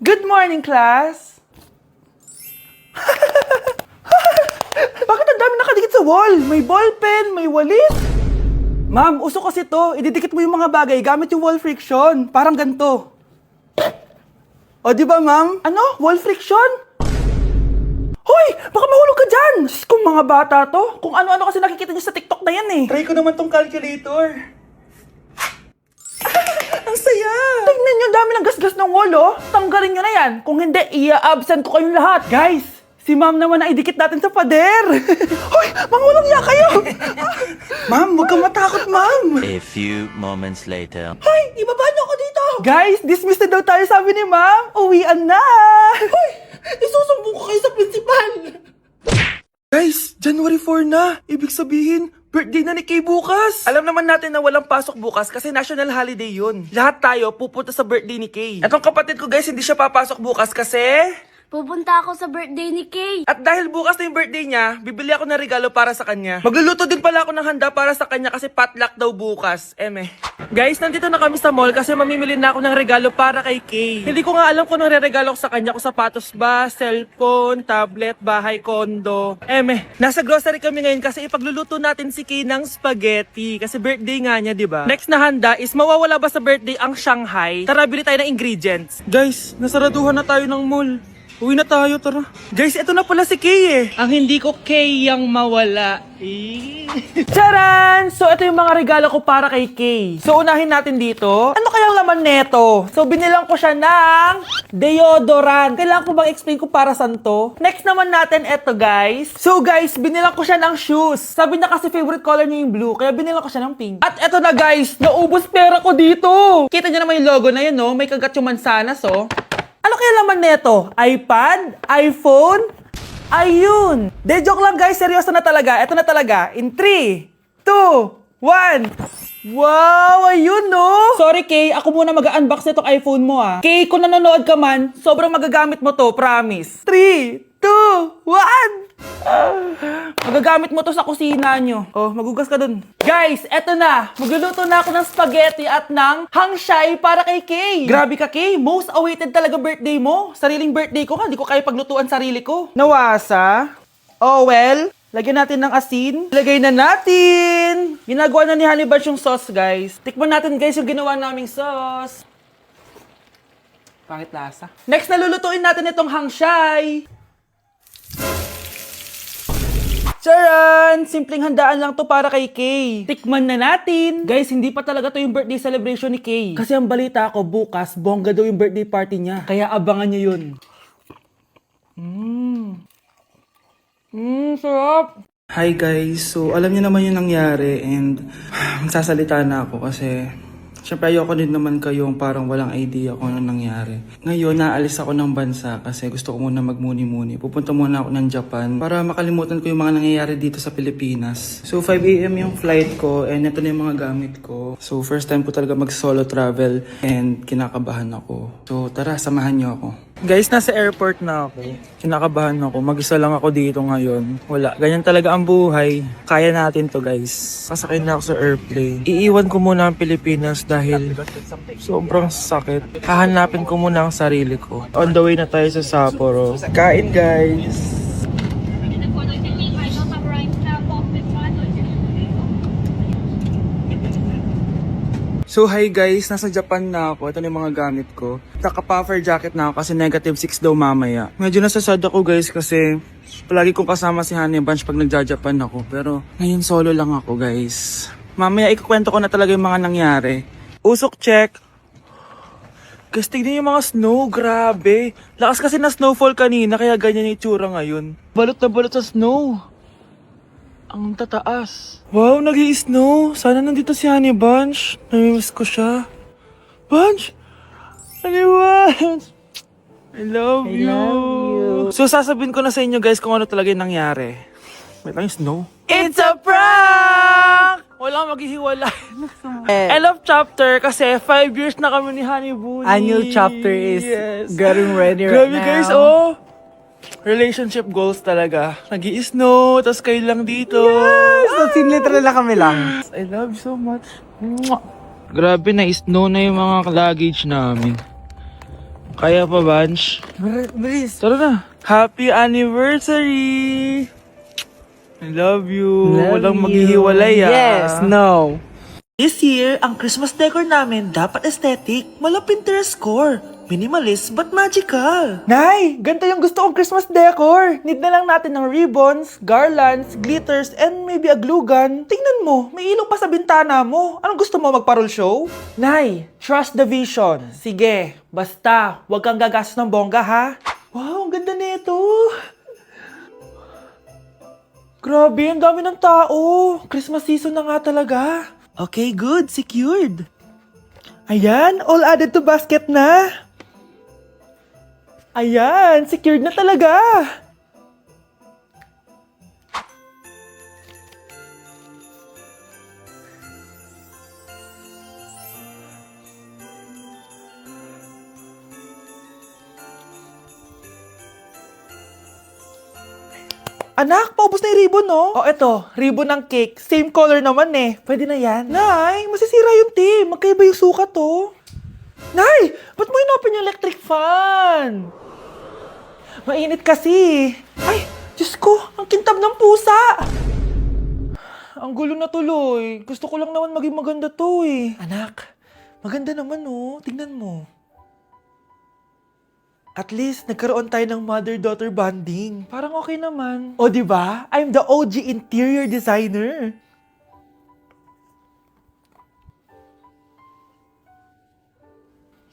Good morning, class! Bakit ang dami nakadikit sa wall? May ballpen, may walis. Ma'am, uso kasi to. Ididikit mo yung mga bagay gamit yung wall friction. Parang ganito. O, di ba, ma'am? Ano? Wall friction? Hoy! Baka mahulog ka dyan! Sus, kung mga bata to. Kung ano-ano kasi nakikita niyo sa TikTok na yan eh. Try ko naman tong calculator. Ang saya! Tingnan niyo, dami ng gasgas ng wall, oh. Tanggalin niyo na yan. Kung hindi, i-absent ko kayong lahat. Guys, si ma'am naman ang idikit natin sa pader. Hoy! Mangulong niya kayo! Ma'am, huwag kang matakot, ma'am. A few moments later. Hoy! Ibaba niyo ako dito! Guys, dismiss na daw tayo, sabi ni ma'am. Uwian na! Hoy! Isusumbong ko kayo sa principal! Guys, January 4 na. Ibig sabihin, birthday na ni Kay bukas. Alam naman natin na walang pasok bukas kasi national holiday yun. Lahat tayo pupunta sa birthday ni Kay. Etong kapatid ko guys, hindi siya papasok bukas kasi... Pupunta ako sa birthday ni Kay. At dahil bukas na yung birthday niya, bibili ako ng regalo para sa kanya. Magluluto din pala ako ng handa para sa kanya kasi potluck daw bukas. Guys, nandito na kami sa mall kasi mamimili na ako ng regalo para kay Kay. Hindi ko nga alam kung anong regalo ko sa kanya. Kung sapatos ba, cellphone, tablet, bahay, kondo. Nasa grocery kami ngayon kasi ipagluluto natin si Kay ng spaghetti. Kasi birthday nga niya, di ba? Next na handa is mawawala ba sa birthday ang Shanghai? Tara, bili tayo ng ingredients. Guys, nasaraduhan na tayo ng mall. Uwi na tayo, tara. Guys, ito na pala si Kay eh. Ang hindi ko Kay yang mawala. Charan! So, ito yung mga regalo ko para kay Kay. So, unahin natin dito. Ano kayang laman neto? So, binilang ko siya ng deodorant. Kailangan ko bang explain ko para saan to? Next naman natin, ito guys. So, guys, binilang ko siya ng shoes. Sabi na kasi favorite color niya yung blue, kaya binilang ko siya ng pink. At ito na guys, naubos pera ko dito. Kita niyo naman yung logo na yun, no? May kagat yung mansanas, oh. Ano kaya laman neto? iPad? iPhone? Ayun! De, joke lang guys. Seryoso na talaga. Ito na talaga. In 3, 2, 1. Wow! Ayun, no? Sorry, Kay. Ako muna mag-unbox nitong iPhone mo, ah. Kay, kung nanonood ka man, sobrang magagamit mo to. Promise. 3, 2, 1. Magagamit mo to sa kusina nyo. Oh, magugas ka dun. Guys, eto na. Magluluto na ako ng spaghetti at ng hangshai para kay Kay. Grabe ka, Kay. Most awaited talaga birthday mo. Sariling birthday ko ka. Hindi ko kaya paglutuan sarili ko. Nawasa. Oh, well. Lagyan natin ng asin. Lagay na natin. Ginagawa na ni Honey Bunch yung sauce, guys. Tikman natin, guys, yung ginawa naming sauce. Pangit lasa. Next, nalulutuin natin itong hangshai. Charan! Simpleng handaan lang to para kay Kay. Tikman na natin. Guys, hindi pa talaga to yung birthday celebration ni Kay. Kasi ang balita ko, bukas, bongga daw yung birthday party niya. Kaya abangan niyo yun. Sarap! Hi guys, so alam niyo naman yung nangyari and magsasalita na ako kasi syempre ayoko din naman kayong parang walang idea kung ano nangyari. Ngayon, naalis ako ng bansa kasi gusto ko muna magmuni-muni. Pupunta muna ako ng Japan para makalimutan ko yung mga nangyayari dito sa Pilipinas. So 5 AM yung flight ko and ito na yung mga gamit ko. So first time ko talaga mag-solo travel and kinakabahan ako. So tara, samahan niyo ako. Guys, nasa airport na ako. Kinakabahan ako. Mag-isa lang ako dito ngayon. Wala. Ganyan talaga ang buhay. Kaya natin to, guys. Sasakay na ako sa airplane. Iiwan ko muna ang Pilipinas dahil sobrang sakit. Hahanapin ko muna ang sarili ko. On the way na tayo sa Sapporo. Kain, guys! So hi guys, nasa Japan na ako. Ito na yung mga gamit ko. Naka-puffer jacket na ako kasi -6 daw mamaya. Medyo nasasad ako guys kasi palagi kong kasama si Honey Bunch pag nagja-Japan ako. Pero ngayon solo lang ako guys. Mamaya ikukwento ko na talaga yung mga nangyari. Usok check. Guys, tignan yung mga snow. Grabe. Lakas kasi na snowfall kanina kaya ganyan yung itsura ngayon. Balot na balot sa snow. Ang tataas. Wow, nag-i-snow. Sana nandito si Honey Bunch. Namimiss ko siya. Bunch! Honey Bunch! I love you. So, sasabihin ko na sa inyo guys kung ano talaga yung nangyari. Wait lang yung snow. It's a prank! Walang maghihiwalay. End of chapter kasi 5 years na kami ni Honey Bunny. A new chapter is getting ready right Grabe now. guys, oh! Relationship goals talaga. Nag-i-snow, tapos kayo lang dito. Yes! So, literal na kami lang. I love you so much. Grabe na, snow na yung mga luggage namin. Kaya pa, Bunch? Bilis. Tara na. Happy anniversary! I love you. Walang maghihiwalay, ah. Yes, no. This year, ang Christmas decor namin dapat aesthetic, mala Pinterest score. Minimalist but magical. Nay, ganito yung gusto kong Christmas decor. Need na lang natin ng ribbons, garlands, glitters, and maybe a glue gun. Tingnan mo, may ilaw pa sa bintana mo. Anong gusto mo, magparol show? Nay, trust the vision. Sige, basta, huwag kang gagastos ng bongga, ha? Wow, ang ganda nito. Grabe, ang dami ng tao. Christmas season na nga talaga. Okay, good. Secured. Ayan, all added to basket na. Ayan, secured na talaga. Anak, paubos na yung ribbon, no? Oh, eto, ribbon ng cake. Same color naman eh. Pwede na yan. Nay, masisira yung team. Magkaiba yung sukat, oh. Nay, ba't mo inopen yung electric fan? Mainit kasi. Ay, Diyos ko, ang kintab ng pusa. Ang gulo na tuloy. Gusto ko lang naman maging maganda to eh. Anak, maganda naman oh. Tingnan mo. At least, nagkaroon tayo ng mother-daughter bonding. Parang okay naman. O, di ba? I'm the OG interior designer.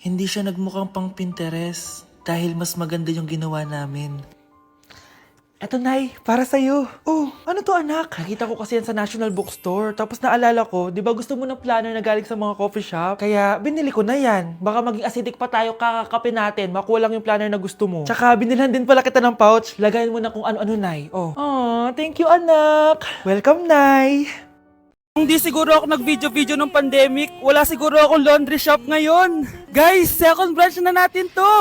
Hindi siya nagmukhang pang Pinterest dahil mas maganda yung ginawa namin. Eto, Nay, para sa'yo. Oh, ano to, anak? Nakita ko kasi yan sa National Bookstore. Tapos naalala ko, di ba gusto mo ng planner na galing sa mga coffee shop? Kaya binili ko na yan. Baka maging acidic pa tayo kakakapin natin. Makuha lang yung planner na gusto mo. Tsaka binilhan din pala kita ng pouch. Lagayan mo na kung ano-ano, Nay. Oh. Aw, thank you, anak. Welcome, Nay. Hindi siguro ako nag-video-video nung pandemic. Wala siguro akong laundry shop ngayon. Guys, second branch na natin to.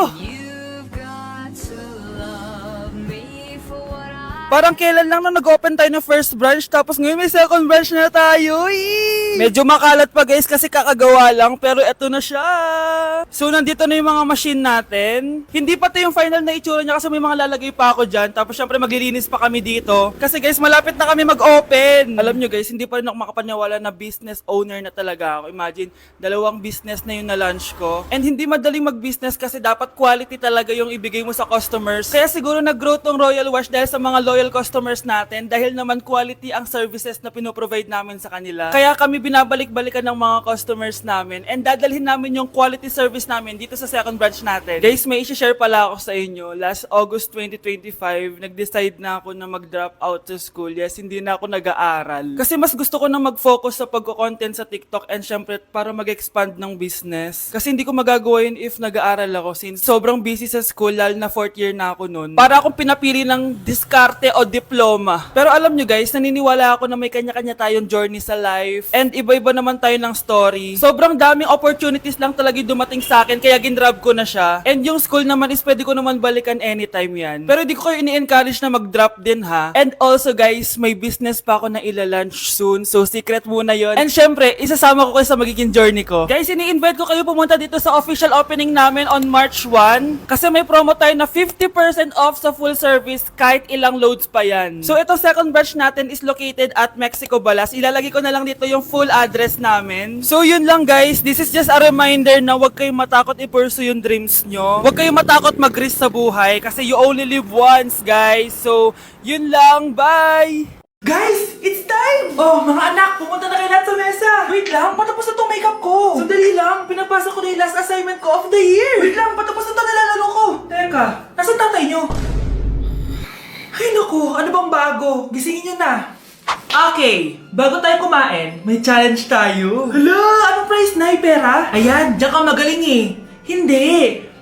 Parang kailan lang na nag-open tayo ng first branch, tapos ngayon may second branch na tayo. Medyo makalat pa guys kasi kakagawa lang, pero eto na siya. So nandito na yung mga machine natin. Hindi pa to yung final na itsura niya kasi may mga lalagay pa ako dyan. Tapos syempre maglilinis pa kami dito. Kasi guys, malapit na kami mag-open. Alam nyo guys, hindi pa rin ako makapaniwala na business owner na talaga ako. Imagine, 2 business na yung na-launch ko. And hindi madaling mag-business kasi dapat quality talaga yung ibigay mo sa customers. Kaya siguro nag-grow tong Royal Wash dahil sa mga loyal customers natin, dahil naman quality ang services na pinoprovide namin sa kanila. Kaya kami binabalik-balikan ng mga customers namin and dadalhin namin yung quality service namin dito sa second branch natin. Guys, may i-share pala ako sa inyo. Last August 2025, nag-decide na ako na mag-drop out to school. Yes, hindi na ako nag-aaral. Kasi mas gusto ko na mag-focus sa pag-content sa TikTok and syempre para mag-expand ng business. Kasi hindi ko magagawa yun if nag-aaral ako since sobrang busy sa school, lalo na 4th year na ako noon. Para akong pinapili ng diskarte o diploma. Pero alam nyo guys, naniniwala ako na may kanya-kanya tayong journey sa life and iba-iba naman tayo ng story. Sobrang daming opportunities lang talaga dumating sa akin kaya ginrab ko na siya. And yung school naman is pwede ko naman balikan anytime yan. Pero hindi ko kayo ini-encourage na mag-drop din ha. And also guys, may business pa ako na ila-launch soon. So secret muna yon. And syempre, isasama ko kayo sa magiging journey ko. Guys, ini-invite ko kayo pumunta dito sa official opening namin on March 1. Kasi may promo tayo na 50% off sa full service kahit ilang loads pa yan. So ito second branch natin is located at Mexico Balas. Ilalagay ko na lang dito yung full address namin. So yun lang guys, this is just a reminder na huwag kayong matakot i-pursue yung dreams nyo. Huwag kayong matakot mag-risk sa buhay kasi you only live once guys. So yun lang, bye! Guys, it's time! Oh, mga anak, pumunta na kayo lahat sa mesa! Wait lang, patapos na itong makeup ko! Sandali lang, pinapasa ko na yung last assignment ko of the year! Wait lang, patapos na ito nilalaro ko! Teka, nasan tatay nyo? Ay naku, ano bang bago? Gisingin nyo na! Okay, bago tayo kumain, may challenge tayo. Hala, anong prize na? Pera? Ayan, diyan ka magaling eh. Hindi!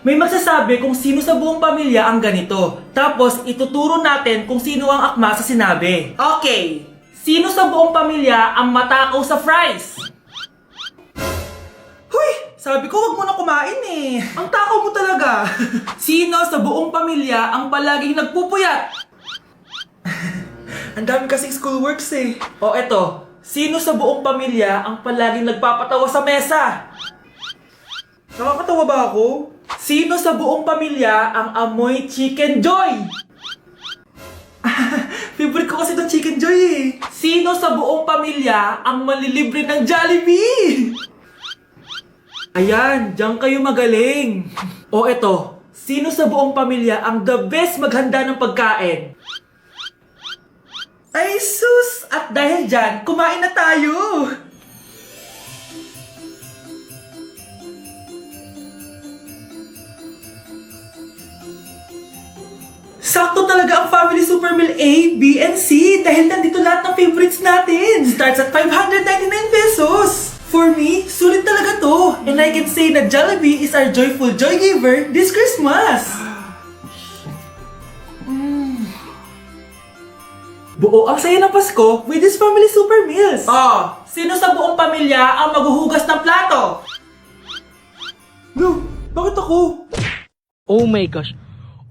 May magsasabi kung sino sa buong pamilya ang ganito. Tapos, ituturo natin kung sino ang akma sa sinabi. Okay, sino sa buong pamilya ang matakaw sa fries? Huy! Sabi ko, wag mo na kumain eh. Ang takaw mo talaga. Sino sa buong pamilya ang palaging nagpupuyat? Ang dami kasing schoolworks eh. O eto, sino sa buong pamilya ang palaging nagpapatawa sa mesa? Nakakatawa ba ako? Sino sa buong pamilya ang amoy Chicken Joy? Favorite ko kasi itong Chicken Joy eh. Sino sa buong pamilya ang malilibre ng Jollibee? Ayan, diyan kayo magaling. O eto, sino sa buong pamilya ang the best maghanda ng pagkain? Ay sus! At dahil dyan, kumain na tayo! Sakto talaga ang Family Super Meal A, B, and C dahil nandito lahat ng favorites natin. Starts at 599 pesos. For me, sulit talaga to. And I can say na Jollibee is our joyful joy giver this Christmas. Buo ang saya ng Pasko with this Family Super Meals. Oh, sino sa buong pamilya ang maghuhugas ng plato? No, bakit ako? Oh my gosh.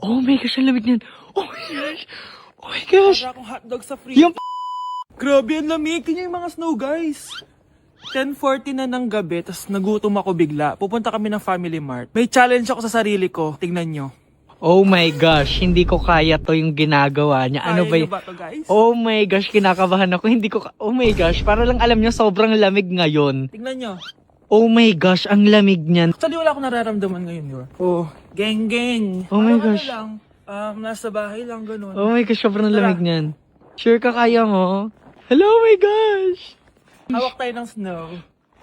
Oh my gosh, ang lamig niyan. Oh my gosh. Oh my gosh. Para akong hotdog sa fridge. Yung Grabe, ang lamig. Tingnan yung mga snow, guys. 10:40 na ng gabi, tapos nagutom ako bigla. Pupunta kami ng Family Mart. May challenge ako sa sarili ko. Tingnan nyo. Oh my gosh, hindi ko kaya to yung ginagawa niya. Ano ba Kaya yun? nyo ba to, guys? Oh my gosh, kinakabahan ako. Hindi ko oh my gosh, para lang alam niyo sobrang lamig ngayon. Tingnan nyo. Oh my gosh, ang lamig niyan. Actually, wala akong nararamdaman ngayon, yun. Oh, geng. Oh my Parang gosh. Ano lang, nasa bahay lang, ganun. Oh my gosh, sobrang Tara. lamig niyan. Sure ka kaya mo? Hello, oh my gosh. Hawak tayo ng snow.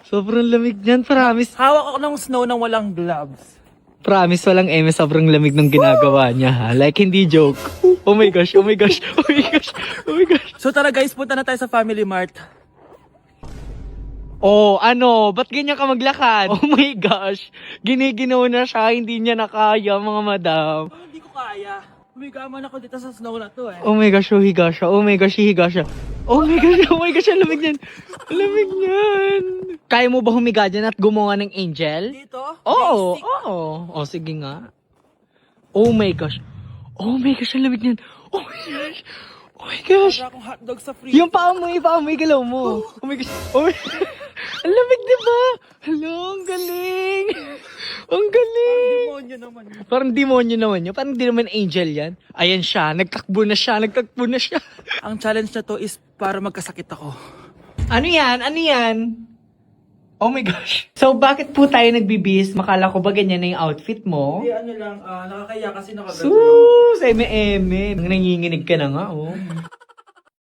Sobrang lamig niyan, promise. Hawak ako ng snow nang walang gloves. Promise walang eme, sobrang lamig ng ginagawa niya ha. Like hindi joke. Oh my gosh, oh my gosh, oh my gosh, oh my gosh. So tara guys, punta na tayo sa Family Mart. Oh, ano? Ba't ganyan ka maglakad? Oh my gosh. Giniginaw na siya, hindi niya na kaya, mga madam. Oh, hindi ko kaya. Humigaman ako dito sa snow na to eh. Oh my gosh, higa siya. Oh my gosh, higa siya. Oh my gosh, ang lamig niyan. Ang lamig niyan. Kaya mo ba humiga dyan at gumawa ng angel? Dito? Oo, Basic. oo. Oh, sige nga. Oh my gosh. Oh my gosh, ang lamig niyan. Oh my gosh. Oh my gosh. Para akong hotdog sa fridge. Yung paamoy, galaw mo. Oh my gosh. Oh my ang lamig, diba? Hello, ang galing. Ang galing. Demonyo naman yun. Parang demonyo naman yun. Parang di naman angel yan. Ayan siya. Nagtakbo na siya. Ang challenge na to is para magkasakit ako. Ano yan? Ano yan? Oh my gosh. So, bakit po tayo nagbibihis? Makala ko ba ganyan na yung outfit mo? Hindi, ano lang, nakakaya kasi nakagano. Sus! Eme-eme. Nanginginig ka na nga, oh.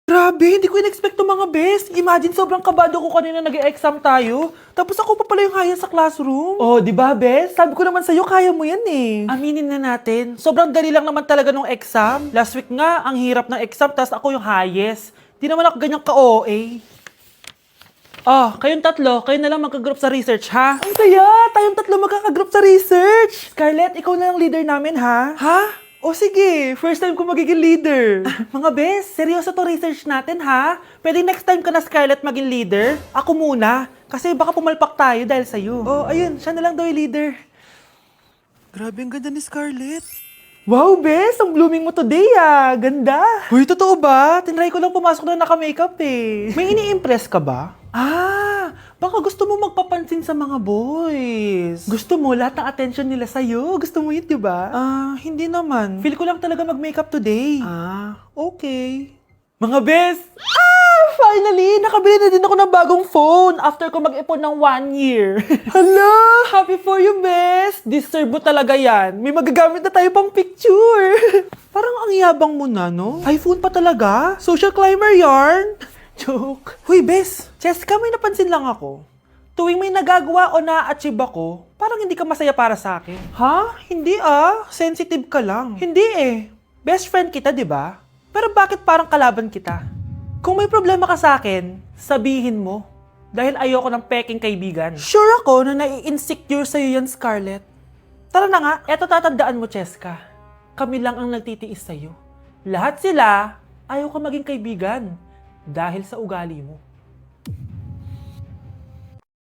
Grabe, hindi ko in-expect to mga best. Imagine, sobrang kabado ko kanina nag-exam tayo. Tapos ako pa pala yung haya sa classroom. Oh, di ba, best? Sabi ko naman sa'yo, kaya mo yan eh. Aminin na natin. Sobrang dali lang naman talaga nung exam. Last week nga, ang hirap ng exam, tapos ako yung highest. Di naman ako ganyang ka-OA. Oh, kayong tatlo, kayo na lang magka-group sa research, ha? Ang saya! Tayong tatlo magkaka-group sa research! Scarlett, ikaw na lang leader namin, ha? Ha? O sige, first time ko magiging leader. Mga bes, seryoso to research natin, ha? Pwede next time ka na, Scarlett, maging leader? Ako muna, kasi baka pumalpak tayo dahil sa'yo. Oh, ayun, siya na lang daw yung leader. Grabe, ang ganda ni Scarlett. Wow, bes, ang blooming mo today, ah. Ganda. Uy, totoo ba? Tinry ko lang pumasok na naka-makeup, eh. May ini-impress ka ba? Baka gusto mo magpapansin sa mga boys. Gusto mo lahat ng attention nila sa'yo. Gusto mo yun, di ba? Hindi naman. Feel ko lang talaga mag-makeup today. Okay. Mga bes! Finally! Nakabili na din ako ng bagong phone after ko mag-ipon ng 1 year. Hala! Happy for you, bes! Deserve mo talaga yan. May magagamit na tayo pang picture. Parang ang yabang mo na, no? iPhone pa talaga? Social climber yarn? Joke. Huy, bes! Cheska, may napansin lang ako. Tuwing may nagagawa o na-achieve ako, parang hindi ka masaya para sa akin. Ha? Hindi Sensitive ka lang. Hindi eh. Best friend kita, di ba? Pero bakit parang kalaban kita? Kung may problema ka sa akin, sabihin mo. Dahil ayoko ng peking kaibigan. Sure ako na nai-insecure sa'yo yan, Scarlett. Tara na nga, eto tatandaan mo, Cheska. Kami lang ang nagtitiis sa'yo. Lahat sila, ayaw ka maging kaibigan. Dahil sa ugali mo.